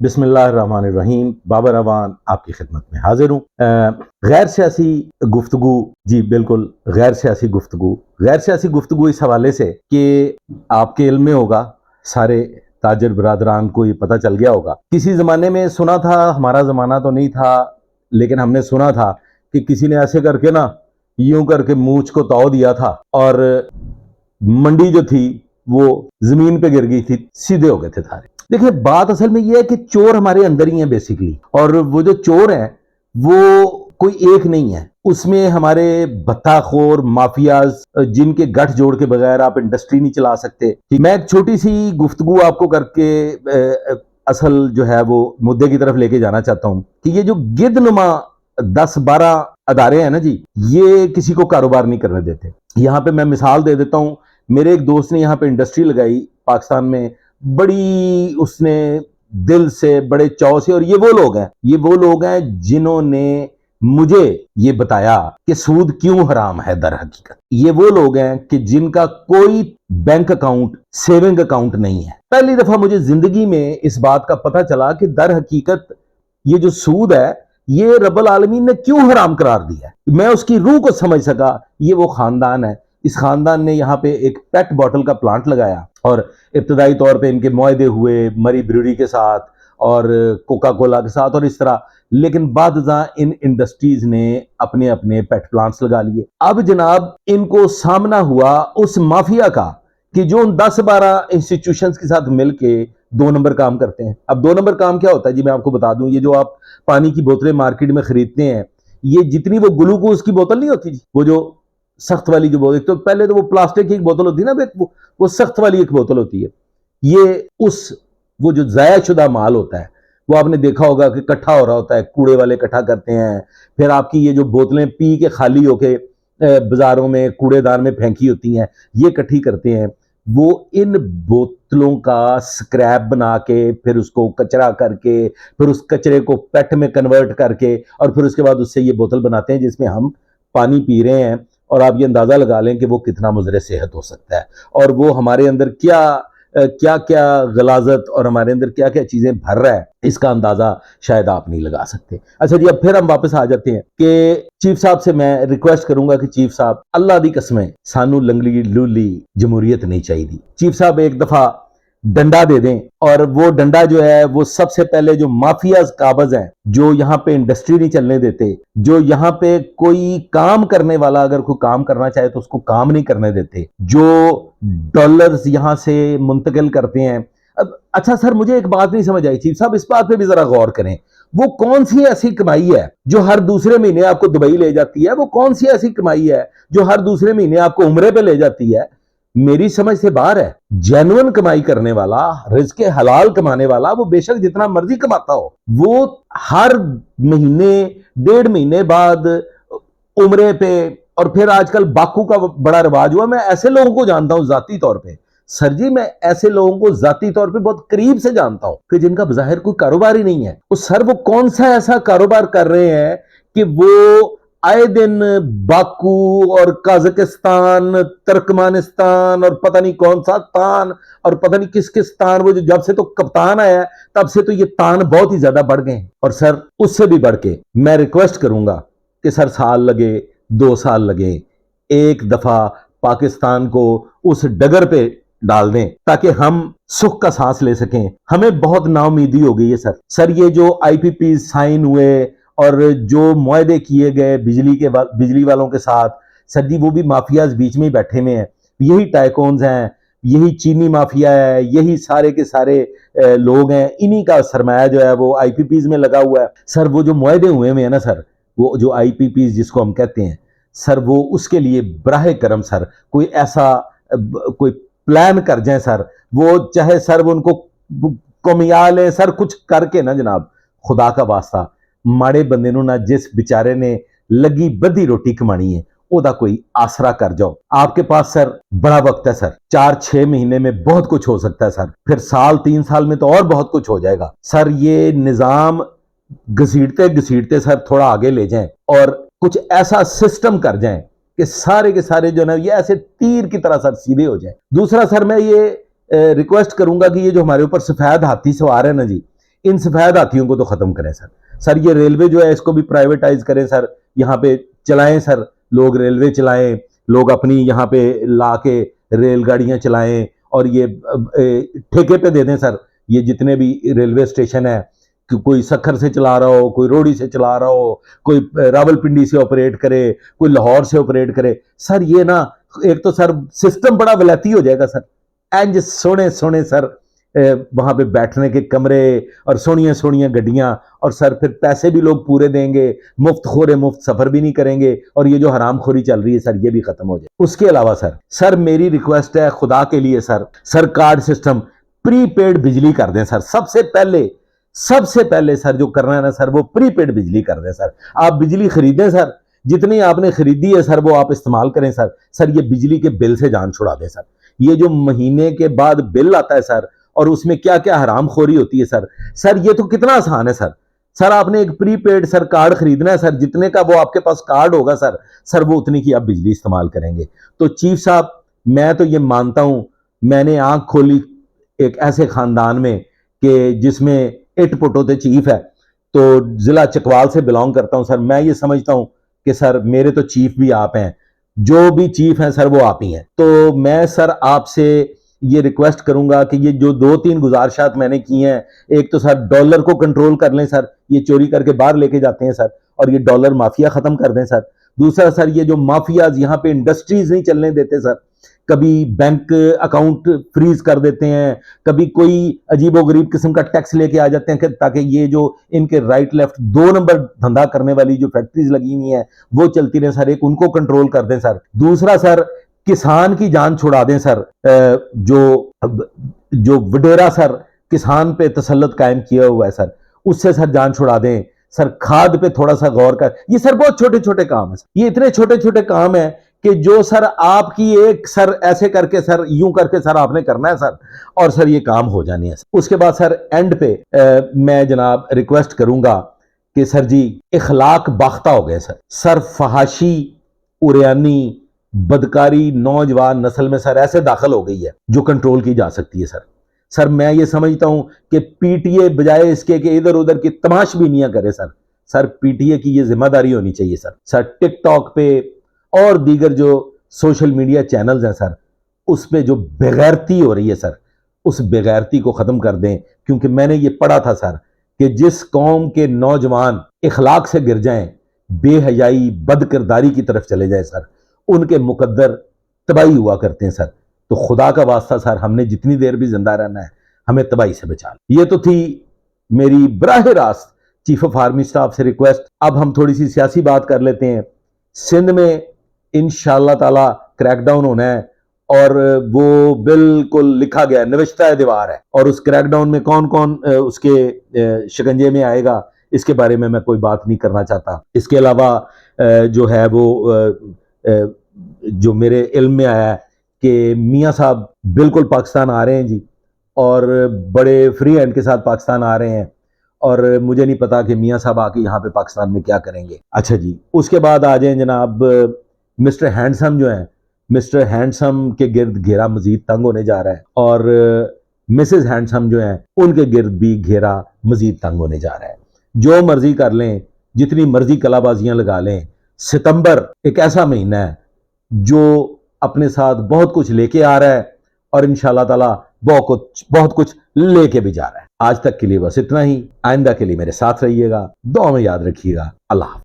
बिस्मिल्लाहिर्रहमानिर्रहीम। बाबर अवान आपकी खिदमत में हाजिर हूँ। गैर सियासी गुफ्तगू, जी बिल्कुल गैर सियासी गुफ्तगू। गैर सियासी गुफ्तगू इस हवाले से कि आपके इल्म में होगा, सारे ताजर बरादरान को ये पता चल गया होगा। किसी ज़माने में सुना था, हमारा ज़माना तो नहीं था, लेकिन हमने सुना था कि किसी ने ऐसे करके ना, यूं करके मूंछ को ताव दिया था और मंडी जो थी वो जमीन पे गिर गई थी, सीधे हो गए थे सारे। देखिए, बात असल में ये है कि चोर हमारे अंदर ही है बेसिकली, और वो जो चोर है वो कोई एक नहीं है, उसमें हमारे भत्ताखोर माफियाज, जिनके गठ जोड़ के बगैर आप इंडस्ट्री नहीं चला सकते। मैं एक छोटी सी गुफ्तगू आपको करके असल जो है वो मुद्दे की तरफ लेके जाना चाहता हूं कि ये जो गिद्धनुमा 10-12 अदारे हैं ना जी, ये किसी को कारोबार नहीं करने देते। यहाँ पे मैं मिसाल दे देता हूँ। मेरे एक दोस्त ने यहाँ पे इंडस्ट्री लगाई पाकिस्तान में, बड़ी उसने दिल से, बड़े चाव से, और ये वो लोग हैं जिन्होंने मुझे ये बताया कि सूद क्यों हराम है। दर हकीकत ये वो लोग हैं कि जिनका कोई बैंक अकाउंट, सेविंग अकाउंट नहीं है। पहली दफा मुझे जिंदगी में इस बात का पता चला कि दर हकीकत ये जो सूद है ये रब्बुल आलमीन ने क्यों हराम करार दिया है। मैं उसकी रूह को समझ सका। ये वो खानदान है, इस खानदान ने यहाँ पे एक पेट बॉटल का प्लांट लगाया और इब्तदाई तौर पे इनके मुआहदे हुए मरी ब्रूरी के साथ और कोका कोला के साथ और इस तरह, लेकिन बाद इन इंडस्ट्रीज ने अपने अपने पेट प्लांट्स लगा लिए। अब जनाब इनको सामना हुआ उस माफिया का कि जो उन 10-12 इंस्टीट्यूशंस के साथ मिलके 2 नंबर काम करते हैं। अब 2 नंबर काम क्या होता है जी, मैं आपको बता दूं। ये जो आप पानी की बोतलें मार्केट में खरीदते हैं, ये जितनी वो ग्लूकोज की बोतल नहीं होती जी, वो जो सख्त वाली जो बोतल, तो पहले तो वो प्लास्टिक की एक बोतल होती है ना, वो सख्त वाली एक बोतल होती है। ये वो जो ज़ाया शुदा माल होता है, वो आपने देखा होगा कि इकट्ठा हो रहा होता है, कूड़े वाले इकट्ठा करते हैं। फिर आपकी ये जो बोतलें पी के खाली होके बाजारों में कूड़ेदान में फेंकी होती हैं, ये इकट्ठी करते हैं। वो इन बोतलों का स्क्रैप बना के, फिर उसको कचरा करके, फिर उस कचरे को पेट में कन्वर्ट करके, और फिर उसके बाद उससे ये बोतल बनाते हैं जिसमें हम पानी पी रहे हैं। और आप ये अंदाजा लगा लें कि वो कितना मुज़र सेहत हो सकता है, और वो हमारे अंदर क्या क्या गलाजत और हमारे अंदर क्या क्या चीजें भर रहा है, इसका अंदाजा शायद आप नहीं लगा सकते। अच्छा जी, अब फिर हम वापस आ जाते हैं कि चीफ साहब से मैं रिक्वेस्ट करूंगा कि चीफ साहब, अल्लाह दी कसमें सानू लंगली लूली जमहूरियत नहीं चाहिए। चीफ साहब एक दफा डंडा दे दें, और वो डंडा जो है वो सबसे पहले जो माफियाज काबज हैं, जो यहाँ पे इंडस्ट्री नहीं चलने देते, जो यहाँ पे कोई काम करने वाला अगर कोई काम करना चाहे तो उसको काम नहीं करने देते, जो डॉलर्स यहाँ से मुंतकिल करते हैं। अब अच्छा सर, मुझे एक बात नहीं समझ आई चीफ साहब, इस बात पे भी जरा गौर करें। वो कौन सी ऐसी कमाई है जो हर दूसरे महीने आपको दुबई ले जाती है? वो कौन सी ऐसी कमाई है जो हर दूसरे महीने आपको उम्रे पे ले जाती है? मेरी समझ से बाहर है। जेन्युइन कमाई करने वाला, रिज़्क़ हलाल कमाने वाला, वो बेशक जितना मर्जी कमाता हो, वो हर महीने 1.5 महीने बाद उम्रे पे, और फिर आजकल बाकू का बड़ा रिवाज हुआ। मैं ऐसे लोगों को जानता हूं जाती तौर पे, सर जी, मैं ऐसे लोगों को जाती तौर पे बहुत करीब से जानता हूं कि जिनका बज़ाहिर कोई कारोबार ही नहीं है। वो सर, वो कौन सा ऐसा कारोबार कर रहे हैं कि वो आए दिन बाकू और काज़ाकिस्तान, तुर्कमेनिस्तान और पता नहीं कौन सा तान और पता नहीं किस किस तान, वो जो जब से तो कप्तान आया है तब से तो ये तान बहुत ही ज्यादा बढ़ गए हैं। और सर, उससे भी बढ़ के मैं रिक्वेस्ट करूंगा कि सर, साल लगे 2 साल लगे, एक दफा पाकिस्तान को उस डगर पे डाल दें ताकि हम सुख का सांस ले सकें। हमें बहुत नाउमीदी हो गई है सर। ये जो IPP साइन हुए और जो मुआहदे किए गए बिजली वालों के साथ, सर जी, वो भी माफियाज बीच में ही बैठे हुए हैं। यही टाइकोन्स हैं, यही चीनी माफिया है, यही सारे के सारे लोग हैं। इन्हीं का सरमाया जो है वो IPPs में लगा हुआ है। सर, वो जो मुआहदे हुए हैं ना सर, वो जो IPPs जिसको हम कहते हैं सर, वो उसके लिए बराहे करम सर कोई ऐसा कोई प्लान कर जाए सर। वो चाहे सर वो उनको कमिया लें सर, कुछ करके ना जनाब, खुदा का वास्ता, माड़े बंदे नूं ना, जिस बेचारे ने लगी बधी रोटी कमानी है, ओदा कोई आसरा कर जाओ। आपके पास सर बड़ा वक्त है सर, 4-6 महीने में बहुत कुछ हो सकता है सर, फिर साल 3 साल में तो और बहुत कुछ हो जाएगा सर। ये निजाम घसीटते घसीटते सर थोड़ा आगे ले जाएं और कुछ ऐसा सिस्टम कर जाएं कि सारे के सारे जो है ये ऐसे तीर की तरह सर सीधे हो जाए। दूसरा सर, मैं ये रिक्वेस्ट करूंगा कि ये जो हमारे ऊपर सफेद हाथी सवार है ना जी, ان سفید ہاتھیوں کو تو ختم کریں سر یہ ریلوے جو ہے اس کو بھی پرائیویٹائز کریں سر, یہاں پہ چلائیں سر, لوگ ریلوے چلائیں, لوگ اپنی یہاں پہ لا کے ریل گاڑیاں چلائیں, اور یہ ٹھیکے پہ دے دیں سر. یہ جتنے بھی ریلوے اسٹیشن ہے, کوئی سکھر سے چلا رہا ہو, کوئی روڑی سے چلا رہا ہو, کوئی راول پنڈی سے آپریٹ کرے, کوئی لاہور سے آپریٹ کرے سر. یہ نا ایک تو سر سسٹم بڑا ولیتی ہو جائے گا سر, اینج سونے سونے سر وہاں پہ بیٹھنے کے کمرے اور سونیاں سونیاں گڈیاں, اور سر پھر پیسے بھی لوگ پورے دیں گے, مفت خورے مفت سفر بھی نہیں کریں گے, اور یہ جو حرام خوری چل رہی ہے سر یہ بھی ختم ہو جائے. اس کے علاوہ سر میری ریکویسٹ ہے خدا کے لیے سر کارڈ سسٹم پری پیڈ بجلی کر دیں سر. سب سے پہلے سر جو کرنا ہے نا سر وہ پری پیڈ بجلی کر دیں سر. آپ بجلی خریدیں سر, جتنی آپ نے خریدی ہے سر وہ آپ استعمال کریں سر یہ بجلی کے بل سے جان چھڑا دیں سر. یہ جو مہینے کے بعد بل آتا ہے سر, اور اس میں کیا کیا حرام خوری ہوتی ہے سر یہ تو کتنا آسان ہے سر آپ نے ایک پری پیڈ سر کارڈ خریدنا ہے سر, جتنے کا وہ آپ کے پاس کارڈ ہوگا سر وہ اتنی کی آپ بجلی استعمال کریں گے. تو چیف صاحب میں تو یہ مانتا ہوں, میں نے آنکھ کھولی ایک ایسے خاندان میں کہ جس میں اٹ پٹوتے چیف ہے, تو ضلع چکوال سے بلانگ کرتا ہوں سر. میں یہ سمجھتا ہوں کہ سر میرے تو چیف بھی آپ ہیں, جو بھی چیف ہیں سر وہ آپ ہی ہیں. تو میں سر آپ سے یہ ریکویسٹ کروں گا کہ یہ جو 2-3 گزارشات میں نے کی ہیں, ایک تو سر ڈالر کو کنٹرول کر لیں سر, یہ چوری کر کے باہر لے کے جاتے ہیں سر, اور یہ ڈالر مافیا ختم کر دیں سر. دوسرا سر یہ جو مافیاز یہاں پہ انڈسٹریز نہیں چلنے دیتے سر, کبھی بینک اکاؤنٹ فریز کر دیتے ہیں, کبھی کوئی عجیب و غریب قسم کا ٹیکس لے کے آ جاتے ہیں کہ تاکہ یہ جو ان کے رائٹ لیفٹ 2 نمبر دھندا کرنے والی جو فیکٹریز لگی ہوئی ہیں وہ چلتی رہیں سر, ایک ان کو کنٹرول کر دیں سر. دوسرا سر کسان کی جان چھڑا دیں سر, جو وڈیرا سر کسان پہ تسلط قائم کیا ہوا ہے سر اس سے سر جان چھڑا دیں سر. کھاد پہ تھوڑا سا غور کر, یہ سر بہت چھوٹے چھوٹے کام ہیں, یہ اتنے چھوٹے چھوٹے کام ہیں کہ جو سر آپ کی ایک سر ایسے کر کے سر یوں کر کے سر آپ نے کرنا ہے سر, اور سر یہ کام ہو جانے ہیں. اس کے بعد سر اینڈ پہ میں جناب ریکویسٹ کروں گا کہ سر جی اخلاق باختہ ہو گئے سر فحاشی اریانی بدکاری نوجوان نسل میں سر ایسے داخل ہو گئی ہے جو کنٹرول کی جا سکتی ہے سر میں یہ سمجھتا ہوں کہ پی ٹی اے بجائے اس کے کہ ادھر ادھر کی تماش بینیاں کرے سر پی ٹی اے کی یہ ذمہ داری ہونی چاہیے سر ٹک ٹاک پہ اور دیگر جو سوشل میڈیا چینلز ہیں سر اس پہ جو بغیرتی ہو رہی ہے سر اس بغیرتی کو ختم کر دیں. کیونکہ میں نے یہ پڑھا تھا سر کہ جس قوم کے نوجوان اخلاق سے گر جائیں, بے حیائی بد کرداری کی طرف چلے جائیں سر, ان کے مقدر تباہی ہوا کرتے ہیں سر. تو خدا کا واسطہ سر ہم نے جتنی دیر بھی زندہ رہنا ہے ہمیں تباہی سے بچا لیں. یہ تو تھی میری براہ راست چیف آف آرمی سٹاف سے ریکویسٹ. اب ہم تھوڑی سی سیاسی بات کر لیتے ہیں. سندھ میں انشاءاللہ تعالی کریک ڈاؤن ہونا ہے, اور وہ بالکل لکھا گیا ہے, نوشتہ دیوار ہے, اور اس کریک ڈاؤن میں کون کون اس کے شکنجے میں آئے گا اس کے بارے میں کوئی بات نہیں کرنا چاہتا. اس کے علاوہ جو ہے وہ جو علم میرے میں آیا ہے کہ میاں صاحب بالکل پاکستان آ رہے ہیں جی, اور بڑے فری ہینڈ کے ساتھ پاکستان آ رہے ہیں, اور مجھے نہیں پتا کہ میاں صاحب آ کے یہاں پہ پاکستان میں کیا کریں گے. اچھا جی, اس کے بعد آ جائیں جناب مسٹر ہینڈسم جو ہیں, مسٹر ہینڈسم کے گرد گھیرا مزید تنگ ہونے جا رہا ہے, اور مسز ہینڈسم جو ہیں ان کے گرد بھی گھیرا مزید تنگ ہونے جا رہا ہے. جو مرضی کر لیں, جتنی مرضی کلا بازیاں لگا لیں, ستمبر ایک ایسا مہینہ ہے جو اپنے ساتھ بہت کچھ لے کے آ رہا ہے, اور انشاءاللہ تعالی بہت کچھ لے کے بھی جا رہا ہے. آج تک کے لیے بس اتنا ہی. آئندہ کے لیے میرے ساتھ رہیے گا, دعا میں یاد رکھیے گا. اللہ حافظ.